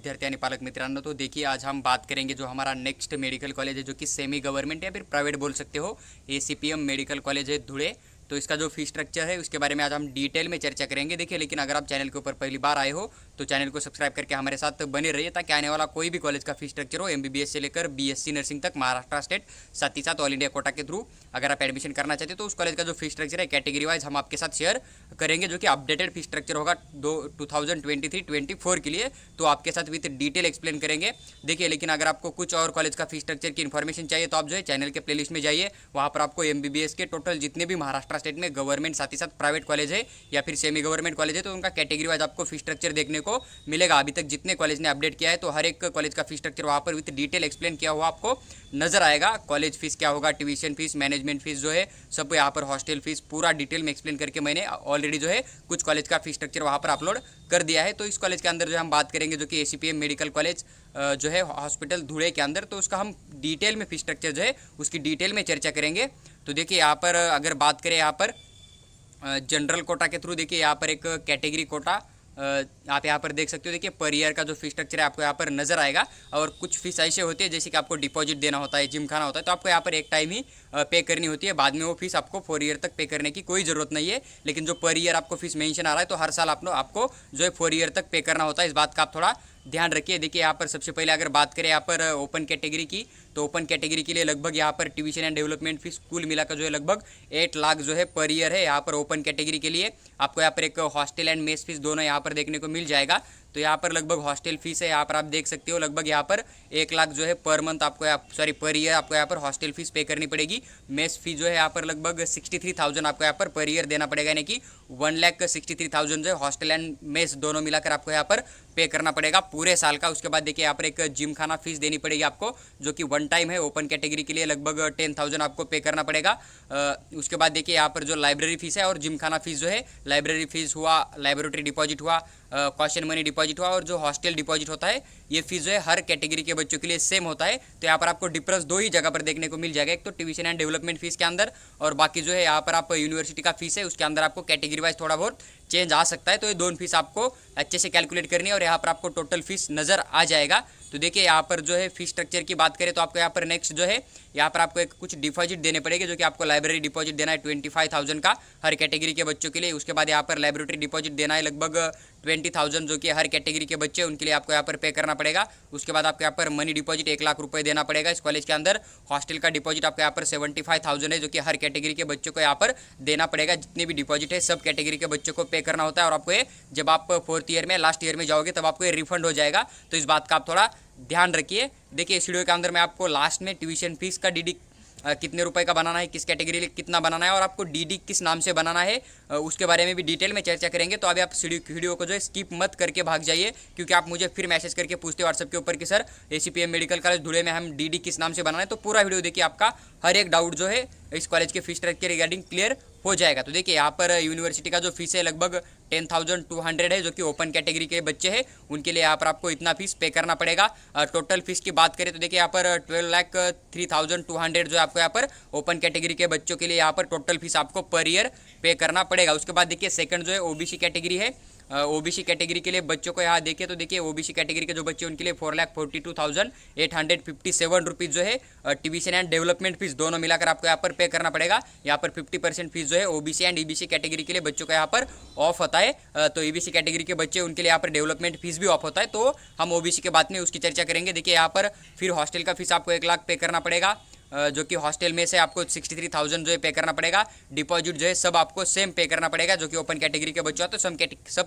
विद्यार्थी आणि पालक मित्रांनो, तो देखिए आज हम बात करेंगे जो हमारा नेक्स्ट मेडिकल कॉलेज है, जो कि सेमी गवर्नमेंट या फिर प्राइवेट बोल सकते हो, एसीपीएम मेडिकल कॉलेज है धुले। तो इसका जो फीस स्ट्रक्चर है उसके बारे में आज हम डिटेल में चर्चा करेंगे। देखिए, लेकिन अगर आप चैनल के ऊपर पहली बार आए हो तो चैनल को सब्सक्राइब करके हमारे साथ बने रहिए, ताकि आने वाला कोई भी कॉलेज का फीस स्ट्रक्चर हो, एमबीबीएस से लेकर बीएससी नर्सिंग तक महाराष्ट्र स्टेट, साथ ही साथ ऑल इंडिया कोटा के थ्रू अगर आप एडमिशन करना चाहते हो तो उस कॉलेज का जो फीस स्ट्रक्चर है कैटेगरी वाइज हम आपके साथ शेयर करेंगे, जो कि अपडेटेड फीस स्ट्रक्चर होगा 2023-24 के लिए। तो आपके साथ विथ डिटेल एक्सप्लेन करेंगे। देखिए, लेकिन अगर आपको कुछ और कॉलेज का फीस स्ट्रक्चर की इन्फॉर्मेशन चाहिए तो आप जो है चैनल के प्लेलिस्ट में जाइए, वहाँ पर आपको एमबीबीएस के टोटल जितने भी महाराष्ट्र स्टेट में गवर्नमेंट साथ ही साथ प्राइवेट कॉलेज है या फिर सेमी गवर्नमेंट कॉलेज है, तो उनका कैटेगरी वाइज आपको फीस स्ट्रक्चर देखने को मिलेगा। अभी तक जितने कॉलेज ने अपडेट किया है तो हर एक कॉलेज का फीस स्ट्रक्चर वहाँ पर विथ डिटेल एक्सप्लेन किया हुआ आपको नजर आएगा। कॉलेज फीस क्या होगा, ट्यूशन फीस, मैनेजमेंट फीस जो है सब, यहाँ पर हॉस्टल फीस पूरा डिटेल में एक्सप्लेन करके मैंने ऑलरेडी जो है कुछ कॉलेज का फीस स्ट्रक्चर वहाँ पर अपलोड कर दिया है। तो इस कॉलेज के अंदर जो हम बात करेंगे, जो कि एसीपीएम मेडिकल कॉलेज जो है हॉस्पिटल धुले के अंदर, तो उसका हम डिटेल में फीस स्ट्रक्चर जो है उसकी डिटेल में चर्चा करेंगे। तो देखिए, यहाँ पर अगर बात करें यहाँ पर जनरल कोटा के थ्रू, देखिए यहाँ पर एक कैटेगरी कोटा आप यहाँ पर देख सकते हो। देखिए, पर ईयर का जो फीस स्ट्रक्चर है आपको यहाँ पर नजर आएगा। और कुछ फीस ऐसे होती है जैसे कि आपको डिपॉजिट देना होता है, जिम खाना होता है, तो आपको यहाँ पर एक टाइम ही पे करनी होती है। बाद में वो फीस आपको 4 ईयर तक पे करने की कोई ज़रूरत नहीं है। लेकिन जो पर ईयर आपको फीस मेंशन आ रहा है, तो हर साल आपको जो है 4 ईयर तक पे करना होता है। इस बात का आप थोड़ा ध्यान रखिए। देखिए, यहाँ पर सबसे पहले अगर बात करें यहाँ पर ओपन कैटेगरी की, तो ओपन कैटेगरी के लिए लगभग यहाँ पर ट्यूशन एंड डेवलपमेंट फीस कुल मिलाकर जो है लगभग 8 लाख जो है पर ईयर है। यहाँ पर ओपन कैटेगरी के लिए आपको यहाँ पर एक हॉस्टल एंड मेस फीस दोनों यहाँ पर देखने को मिल जाएगा। तो यहाँ पर लगभग हॉस्टल फीस है, यहाँ पर आप देख सकते हो लगभग यहाँ पर 1 लाख जो है पर मंथ आपको पर ईयर आपको यहाँ पर हॉस्टल फीस पे करनी पड़ेगी। मेस फीस जो है यहाँ पर लगभग 63,000 आपको यहाँ पर ईयर देना पड़ेगा, यानी कि 1,63,000 जो है हॉस्टल एंड मेस दोनों मिलाकर आपको यहाँ पर पे करना पड़ेगा पूरे साल का। उसके बाद देखिए यहाँ पर एक जिम खाना फीस देनी पड़ेगी आपको, जो कि वन टाइम है। ओपन कैटेगरी के लिए लगभग 10,000 आपको पे करना पड़ेगा। उसके बाद देखिए यहाँ पर जो लाइब्रेरी फीस है और जिम खाना फीस जो है, लाइब्रेरी फीस हुआ, लाइब्रेटरी डिपॉजिट हुआ, कॉशन मनी डिपॉजिट हुआ, और जो हॉस्टल डिपॉजिट होता है, ये फीस जो है हर कैटेगरी के बच्चों के लिए सेम होता है। तो यहाँ पर आपको डिफरेंस दो ही जगह पर देखने को मिल जाएगा, एक तो ट्यूशन एंड डेवलपमेंट फीस के अंदर, और बाकी जो है यहाँ पर आप यूनिवर्सिटी का फीस है उसके अंदर आपको कैटेगरी वाइज थोड़ा बहुत चेंज आ सकता है। तो ये दोनों फीस आपको अच्छे से कैलकुलेट करनी है और यहाँ पर आपको टोटल फीस नज़र आ जाएगा। तो देखिए, यहाँ पर जो है फीस स्ट्रक्चर की बात करें तो आपको यहाँ पर नेक्स्ट जो है यहाँ पर आपको एक कुछ डिपॉजिट देने पड़ेंगे, जो कि आपको लाइब्रेरी डिपॉजिट देना है 25,000 का हर कैटेगरी के बच्चों के लिए। उसके बाद यहाँ पर लाइब्रेटरी डिपॉजिट देना है लगभग 20,000, जो कि हर कैटेगरी के बच्चे उनके लिए आपको यहाँ पर पे करना पड़ेगा। उसके बाद आपको यहाँ पर मनी डिपॉजिट 1 लाख रुपये देना पड़ेगा इस कॉलेज के अंदर। हॉस्टल का डिपॉजिट आपको यहाँ पर 75,000 है, जो कि हर कैटेगरी के बच्चों को यहाँ पर देना पड़ेगा। जितने भी डिपॉजिट है सब कैटेगरी के बच्चों को पे करना होता है, और आपको ये जब आप 4th ईयर में लास्ट ईयर में जाओगे तब आपको ये रिफंड हो जाएगा। तो इस बात का आप थोड़ा ध्यान रखिए। देखिए, इस वीडियो के अंदर मैं आपको लास्ट में ट्यूशन फीस का डीडी कितने रुपए का बनाना है, किस कैटेगरी में कितना बनाना है, और आपको डीडी किस नाम से बनाना है, उसके बारे में भी डिटेल में चर्चा करेंगे। तो अभी आप वीडियो को जो है स्किप मत करके भाग जाइए, क्योंकि आप मुझे फिर मैसेज करके पूछते व्हाट्सएप के ऊपर कि सर एसीपीएम मेडिकल कॉलेज धुले में हम डीडी किस नाम से बनाना है। तो पूरा वीडियो देखिए, आपका हर एक डाउट जो है इस कॉलेज के फीस स्ट्रक्चर के रिगार्डिंग क्लियर हो जाएगा। तो देखिए, यहाँ पर यूनिवर्सिटी का जो फीस है लगभग 10,200 है, जो कि ओपन कैटेगरी के बच्चे हैं उनके लिए यहाँ पर आपको इतना फीस पे करना पड़ेगा। टोटल फीस की बात करें तो देखिए यहाँ पर 12,03,200 जो आपको यहाँ पर ओपन कैटेगरी के बच्चों के लिए यहाँ पर टोटल फीस आपको पर ईयर पे करना पड़ेगा। उसके बाद देखिए सेकंड जो है ओबीसी कैटेगरी है, ओबीसी कैटेगरी के लिए बच्चों को यहाँ देखिए तो देखिए ओबीसी कैटेगरी के जो बच्चे उनके लिए 4,42,857 रुपीज़ जो है ट्यूशन एंड डेवलपमेंट फीस दोनों मिलाकर आपको यहाँ पर पे करना पड़ेगा। यहाँ पर 50% फीस जो है ओबीसी एंड ईबीसी कैटेगरी के लिए बच्चों का यहाँ पर ऑफ होता है। तो ईबीसी कैटेगरी के बच्चे उनके लिए यहाँ पर डेवलपमेंट फीस भी ऑफ होता है। तो हम ओबीसी के बाद में उसकी चर्चा करेंगे। देखिए, यहाँ पर फिर हॉस्टल का फीस आपको 1 लाख पे करना पड़ेगा, जो कि हॉस्टल में से आपको 63,000 जो है पे करना पड़ेगा। डिपॉजिट जो है सब आपको सेम पे करना पड़ेगा, जो कि ओपन कैटेगरी के बच्चों तो सब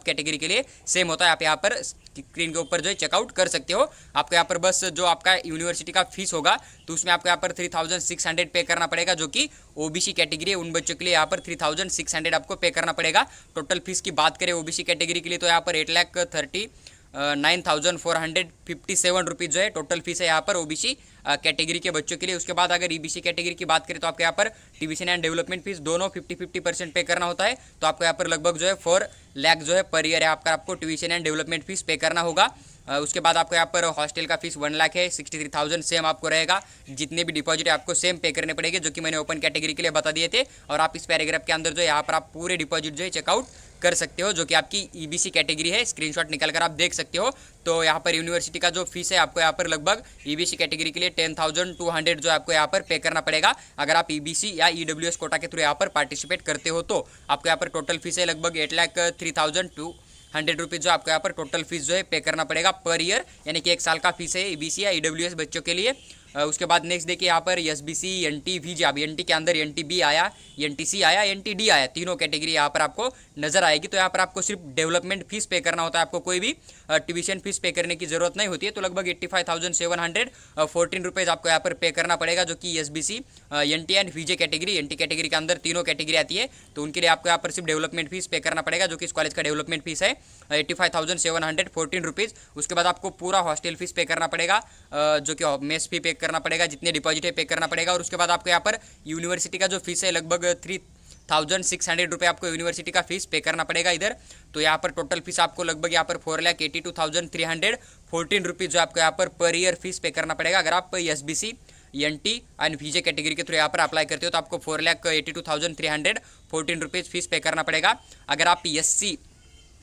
कैटेगरी के लिए सेम होता है। आप यहाँ पर स्क्रीन के ऊपर जो है चेकआउट कर सकते हो। आपको यहाँ पर बस जो आपका यूनिवर्सिटी का फीस होगा तो उसमें आपको यहाँ पर 3,600 पे करना पड़ेगा, जो कि ओबीसी कैटेगरी है उन बच्चों के लिए यहाँ पर 3,600 आपको पे करना पड़ेगा। टोटल फीस की बात करें ओबीसी कैटेगरी के लिए तो यहाँ पर 8,39,457 रुपीज़ जो है टोटल फीस है यहाँ पर ओबीसी कैटेगरी के बच्चों के लिए। उसके बाद अगर ईबीसी कैटेगरी की बात करें तो आपको यहाँ पर ट्यूशन एंड डेवलपमेंट फीस दोनों 50-50% पे करना होता है। तो आपको यहाँ पर लगभग जो है 4 लाख जो है पर ईयर है आपका आपको ट्यूशन एंड डेवलपमेंट फीस पे करना होगा। उसके बाद आपको यहाँ पर हॉस्टल का फीस 1 लाख है, 63,000 सेम आपको रहेगा। जितने भी डिपॉजिट है आपको सेम पे करने पड़ेंगे, जो कि मैंने ओपन कैटेगरी के लिए बता दिए थे। और आप इस पैराग्राफ के अंदर जो है यहाँ पर आप पूरे डिपॉजिट जो है चेकआउट कर सकते हो, जो कि आपकी ईबीसी कैटेगरी है। स्क्रीनशॉट निकाल कर आप देख सकते हो। तो यहाँ पर यूनिवर्सिटी का जो फीस है आपको यहाँ पर लगभग ईबीसी कैटेगरी के लिए 10,200 जो आपको यहाँ पर पे करना पड़ेगा। अगर आप ईबीसी या ईडब्ल्यूएस कोटा के थ्रू यहाँ पर पार्टिसिपेट करते हो तो आपको यहाँ पर टोटल फीस है लगभग 8,03,200 रुपीज़ जो आपको यहाँ पर टोटल फीस जो है पे करना पड़ेगा पर ईयर, यानी कि 1 साल का फीस है ईबीसी या ईडब्ल्यूएस बच्चों के लिए। उसके बाद नेक्स्ट देखिए यहाँ पर एसबीसी, एनटी भी, अब एनटी के अंदर एनटीबी आया, एनटीसी आया, एनटीडी आया, तीनों कैटेगरी यहाँ पर आपको नजर आएगी। तो यहाँ पर आपको सिर्फ डेवलपमेंट फीस पे करना होता है, आपको कोई भी ट्यूशन फीस पे करने की जरूरत नहीं होती है। तो लगभग 85,714 रुपीज़ आपको यहाँ पर पे करना पड़ेगा, जो कि SBC, NT and VJ category, NT category के अंदर तीनों कैटेगरी आती है। तो उनके लिए आपको यहाँ पर सिर्फ डेवलपमेंट फीस पे करना पड़ेगा, जो कि इस कॉलेज का डेवलपमेंट फीस है 85,714 रुपीज़। उसके बाद आपको पूरा हॉस्टल फीस पे करना पड़ेगा, जो कि मेस फी पे करना पड़ेगा, जितने डिपॉजिट है पे करना पड़ेगा। और उसके बाद आपको यहाँ पर यूनिवर्सिटी का जो फीस है लगभग 3,600 रुपये आपको यूनिवर्सिटी का फीस पे करना पड़ेगा इधर। तो यहाँ पर टोटल फीस आपको लगभग यहाँ पर 4,82,314 रुपीज़ जो आपको यहाँ पर ईयर फीस पे करना पड़ेगा। अगर आप SBC, NT and VJ category के थ्रू यहाँ पर अप्लाई करते हो तो आपको 4,82,314 रुपीज़ फीस पे करना पड़ेगा। अगर आप एससी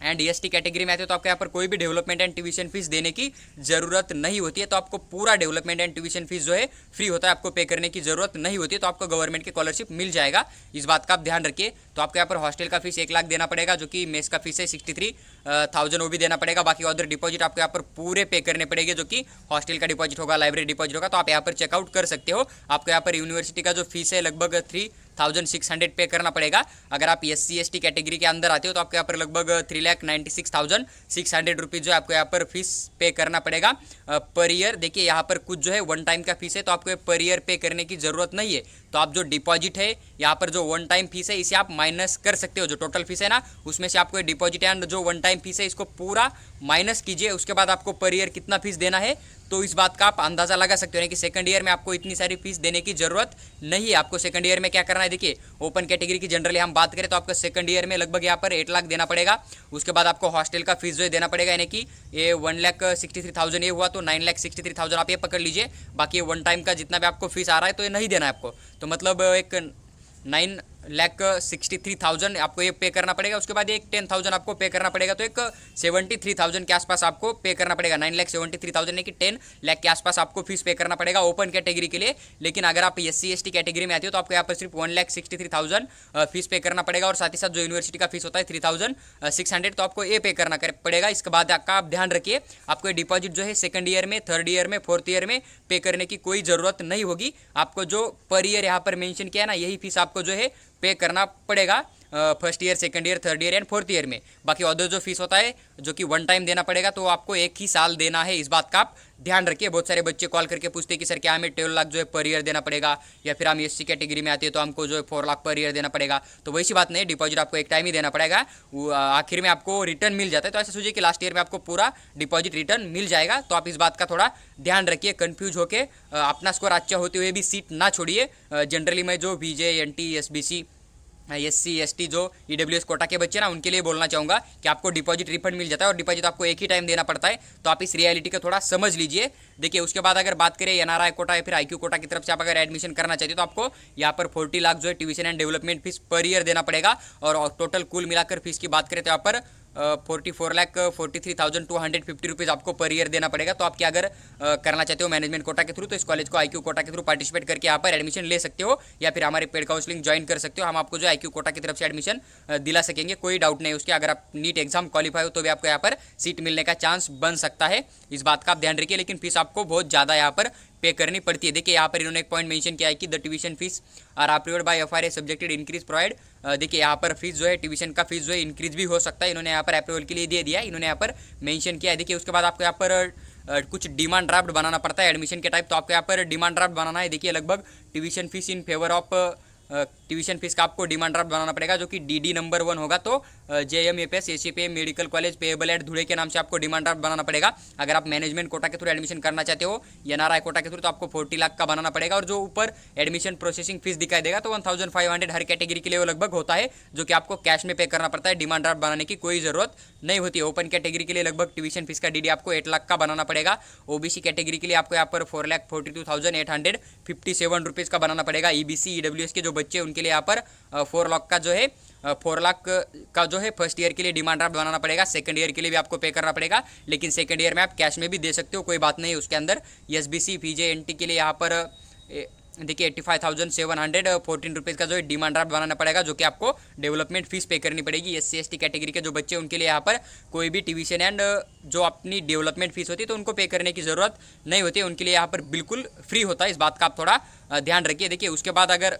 एंड एसटी कैटेगरी में आते हो तो आपको यहाँ पर कोई भी डेवलपमेंट एंड ट्यूशन फीस देने की जरूरत नहीं होती है। तो आपको पूरा डेवलपमेंट एंड ट्यूशन फीस जो है फ्री होता है, आपको पे करने की जरूरत नहीं होती है। तो आपको गवर्नमेंट की स्कॉलरशिप मिल जाएगा, इस बात का आप ध्यान रखिए। तो आपको यहाँ पर हॉस्टल का फीस 1 लाख देना पड़ेगा, जो कि मेस का फीस है 63,000 वो भी देना पड़ेगा। बाकी अदर डिपॉजिट आपको यहाँ पर पूरे पे करने पड़ेंगे, जो कि हॉस्टल का डिपॉजिट होगा, लाइब्रेरी डिपॉजिट होगा। तो आप यहाँ पर चेकआउट कर सकते हो। आपको यहाँ पर यूनिवर्सिटी का जो फीस है लगभग 3,600 पे करना पड़ेगा। अगर आप एससी एसटी कैटेगरी के अंदर आते हो तो आपको यहाँ पर लगभग 3,96,600 रुपीज़ जो आपको यहाँ पर फीस पे करना पड़ेगा पर ईयर। देखिए यहाँ पर कुछ जो है 1 टाइम का फीस है, तो आपको पर ईयर पे करने की ज़रूरत नहीं है। तो आप जो डिपॉजिट है यहाँ पर जो 1 टाइम फीस है इसे आप माइनस कर सकते हो। जो टोटल फीस है ना उसमें से आपको डिपॉजिट एंड जो 1 टाइम फीस है इसको पूरा माइनस कीजिए। उसके बाद आपको पर ईयर कितना फीस देना है तो इस बात का आप अंदाज़ा लगा सकते हो कि सेकंड ईयर में आपको इतनी सारी फीस देने की जरूरत नहीं है। आपको सेकंड ईयर में क्या करना है, देखिए ओपन कैटेगरी की जनरली हम बात करें तो आपको सेकंड ईयर में लगभग यहाँ पर 8 लाख देना पड़ेगा। उसके बाद आपको हॉस्टल का फीस जो है देना पड़ेगा, यानी कि ये 1,63,000 ये हुआ तो 9,63,000 आप ये पकड़ लीजिए। बाकी ये 1 टाइम का जितना भी आपको फीस आ रहा है तो ये नहीं देना है आपको। तो मतलब एक 9,63,000 आपको ये पे करना पड़ेगा। उसके बाद एक 10,000 आपको पे करना पड़ेगा, तो एक 73,000 के आसपास आपको पे करना पड़ेगा। 9,73,000 नहीं कि 10 लाख के आसपास आपको फीस पे करना पड़ेगा ओपन कैटेगरी के लिए। लेकिन अगर आप एससी एसटी कैटेगरी में आते हो तो आपको यहाँ पर सिर्फ 1,63,000 फीस पे करना पड़ेगा। और साथ ही साथ जो यूनिवर्सिटी का फीस होता है 3,600 तो आपको ये पे करना पड़ेगा। इसके बाद आपका आप ध्यान रखिए, आपको ये डिपॉजिट जो है सेकंड ईयर में, थर्ड ईयर में, फोर्थ ईयर में पे करने की कोई ज़रूरत नहीं होगी। आपको जो पर ईयर यहाँ पर मेंशन किया है ना, यही फीस आपको जो है पे करना पड़ेगा first year, second year, third year and fourth year में। बाकी अदर जो फीस होता है जो कि 1 टाइम देना पड़ेगा तो आपको 1 ही साल देना है, इस बात का आप ध्यान रखिए। बहुत सारे बच्चे कॉल करके पूछते हैं कि सर क्या हमें 12 लाख जो है पर ईयर देना पड़ेगा, या फिर हम एससी कैटेगरी में आते हैं तो हमको जो है 4 लाख पर ईयर देना पड़ेगा। तो वैसी बात नहीं, डिपॉजिट आपको 1 टाइम ही देना पड़ेगा, आखिर में आपको रिटर्न मिल जाता है। तो ऐसा सोचिए कि लास्ट ईयर में आपको पूरा डिपॉजिट रिटर्न मिल जाएगा। तो आप इस बात का थोड़ा ध्यान रखिए, कन्फ्यूज होकर अपना स्कोर अच्छा होते हुए भी सीट ना छोड़िए। जनरली मैं जो वीजे, एनटी, एसबीसी, एससी एसटी जो ईडब्ल्यूएस कोटा के बच्चे ना उनके लिए बोलना चाहूँगा कि आपको डिपॉजिट रिफंड मिल जाता है और डिपॉजिट आपको 1 ही टाइम देना पड़ता है। तो आप इस रियलिटी को थोड़ा समझ लीजिए। देखिए उसके बाद अगर बात करें एनआरआई कोटा या फिर आईक्यू कोटा की तरफ से आप अगर एडमिशन करना चाहते हो तो आपको यहाँ पर 40 लाख जो है tuition and development fees per year देना पड़ेगा। और टोटल कुल मिलाकर फीस की बात करें तो यहाँ पर 44,43,250 रुपीज़ आपको पर ईयर देना पड़ेगा। तो आप क्या अगर करना चाहते हो मैनेजमेंट कोटा के थ्रू तो इस कॉलेज को आईक्यू कोटा के थ्रू पार्टिसिपेट करके यहाँ पर एडमिशन ले सकते हो, या फिर हमारे पेड काउंसलिंग ज्वाइन कर सकते हो। हम आपको जो आईक्यू कोटा की तरफ से एडमिशन दिला सकेंगे, कोई डाउट नहीं उसके। अगर आप नीट एग्जाम क्वालिफाई हो तो भी आपको यहाँ पर सीट मिलने का चांस बन सकता है, इस बात का आप ध्यान रखिए। लेकिन फीस आपको बहुत ज़्यादा यहाँ पर पे करनी पड़ती है। देखिए यहाँ पर इन्होंने एक पॉइंट मेंशन किया है कि the tuition fees are approved by FRA subjected increase provide. देखिए यहाँ पर फीस जो है ट्यूशन का फीस जो है इंक्रीज भी हो सकता है, इन्होंने यहाँ पर अप्रूवल के लिए दे दिया, इन्होंने यहाँ पर मेंशन किया है। देखिए उसके बाद आपको यहाँ पर कुछ डिमांड ड्राफ्ट बनाना पड़ता है एडमिशन के टाइप। तो आपको यहाँ पर डिमांड ड्राफ्ट बनाना है। देखिए लगभग tuition fees in favour of tuition fees का आपको डिमांड ड्राफ्ट बनाना पड़ेगा, जो कि DD नंबर 1 होगा। तो JMFS ACPM medical college payable at Dhule के नाम से आपको डिमांड ड्राफ्ट बनाना पड़ेगा। अगर आप मैनेजमेंट कोटा के थ्रू एडमिशन करना चाहते हो, NRI कोटा के थ्रू, तो आपको 40 लाख का बनाना पड़ेगा। और जो ऊपर एडमिशन प्रोसेसिंग फीस दिखाई देगा तो 1500 हर कैटेगरी के लिए वो लगभग होता है, जो कि आपको कैश में पे करना पड़ता है। डिमांड ड्राफ्ट बनाने की कोई जरूरत नहीं होती है। ओपन कैटेगरी के लिए लगभग ट्यूशन फीस का DD आपको 8 लाख का बनाना पड़ेगा। OBC कैटेगरी के लिए आपको यहाँ पर 4,42,857 रुपीज़ का बनाना पड़ेगा। EBC EWS के जो बच्चे उनके लिए यहाँ पर 4 लाख का जो है 4 लाख का जो है फर्स्ट ईयर के लिए डिमांड ड्राफ्ट बनाना पड़ेगा। सेकंड ईयर के लिए भी आपको पे करना पड़ेगा, लेकिन सेकंड ईयर में आप कैश में भी दे सकते हो, कोई बात नहीं उसके अंदर। SBC PJ NT के लिए यहाँ पर देखिए 85,714 रुपीज़ का जो है डिमांड ड्राफ्ट बनाना पड़ेगा, जो कि आपको डेवलपमेंट फीस पे करनी पड़ेगी। SC ST कैटेगरी के जो बच्चे उनके लिए यहाँ पर कोई भी ट्यूशन एंड जो अपनी डेवलपमेंट फीस होती है तो उनको पे करने की ज़रूरत नहीं होती है, उनके लिए यहाँ पर बिल्कुल फ्री होता है। इस बात का आप थोड़ा ध्यान रखिए। देखिए उसके बाद अगर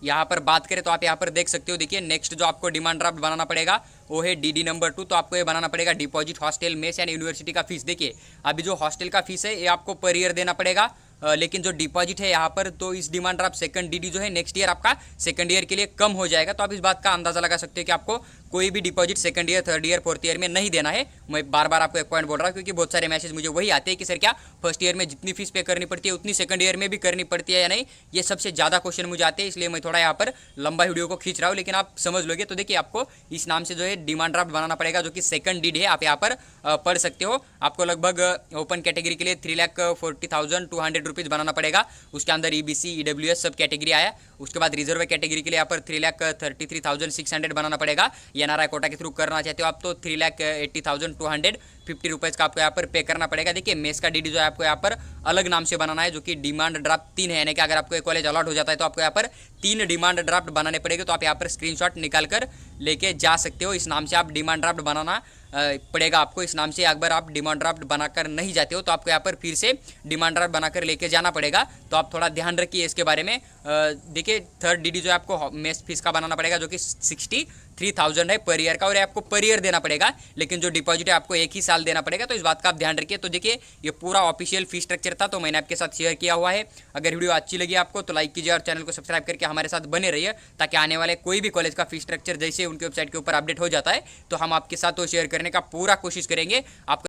यहाँ पर बात करें तो आप यहाँ पर देख सकते हो, देखिए नेक्स्ट जो आपको डिमांड ड्राफ्ट बनाना पड़ेगा वो है DD नंबर 2। तो आपको ये बनाना पड़ेगा deposit hostel mess and university का फीस। देखिए अभी जो हॉस्टल का फीस है ये आपको पर ईयर देना पड़ेगा, लेकिन जो डिपॉजिट है यहाँ पर, तो इस डिमांड ड्राफ्ट सेकंड DD जो है नेक्स्ट ईयर आपका सेकंड ईयर के लिए कम हो जाएगा। तो आप इस बात का अंदाजा लगा सकते हो कि आपको कोई भी deposit second year, third year, fourth year में नहीं देना है। मैं बार बार आपको एक पॉइंट बोल रहा हूँ, क्योंकि बहुत सारे मैसेज मुझे वही आते हैं कि सर क्या फर्स्ट ईयर में जितनी फीस पे करनी पड़ती है उतनी सेकंड ईयर में भी करनी पड़ती है या नहीं, ये सबसे ज़्यादा क्वेश्चन मुझे आते हैं। इसलिए मैं थोड़ा यहाँ पर लंबा वीडियो को खींच रहा हूँ, लेकिन आप समझ लोगे। तो देखिए आपको इस नाम से जो है डिमांड ड्राफ्ट बनाना पड़ेगा, जो कि सेकंड DD है। आप यहाँ पर पढ़ सकते हो। आपको लगभग ओपन कैटेगरी के लिए 3,40,200 रुपीज़ बनाना पड़ेगा। उसके अंदर EBC EWS सब कैटेगरी आया। उसके बाद रिजर्व कैटेगरी के लिए यहाँ पर 3,33,600 बनाना पड़ेगा। NRI कोटा के थ्रू करना चाहते हो आप तो 3,80,250 रुपीज़ का आपको यहाँ पर पे करना पड़ेगा। देखिए मेस का DD जो है आपको यहाँ पर अलग नाम से बनाना है, जो कि डिमांड ड्राफ्ट 3 है। यानी कि अगर आपको एक कॉलेज अलॉट हो जाता है तो आपको यहाँ पर 3 डिमांड ड्राफ्ट बनाने पड़ेंगे। तो आप यहाँ पर स्क्रीनशॉट निकाल कर लेके जा सकते हो। इस नाम से आप डिमांड ड्राफ्ट बनाना पड़ेगा आपको। इस नाम से अगर आप डिमांड ड्राफ्ट बनाकर नहीं जाते हो तो आपको यहाँ पर फिर से डिमांड ड्राफ्ट बनाकर लेके जाना पड़ेगा। तो आप थोड़ा ध्यान रखिए इसके बारे में। देखिए थर्ड DD जो है आपको मेस फीस का बनाना पड़ेगा, जो कि 63,000 है पर ईयर का, और आपको पर ईयर देना पड़ेगा, लेकिन जो डिपॉजिट है आपको एक ही साल देना पड़ेगा। तो इस बात का आप ध्यान रखिए। तो देखिए ये पूरा ऑफिशियल फीस स्ट्रक्चर था, तो मैंने आपके साथ शेयर किया हुआ है। अगर वीडियो अच्छी लगी आपको तो लाइक कीजिए और चैनल को सब्सक्राइब करके हमारे साथ बने रहिए, ताकि आने वाले कोई भी कॉलेज का फीस स्ट्रक्चर जैसे उनकी वेबसाइट के ऊपर अपडेट हो जाता है तो हम आपके साथ वो शेयर करने का पूरा कोशिश करेंगे। आपको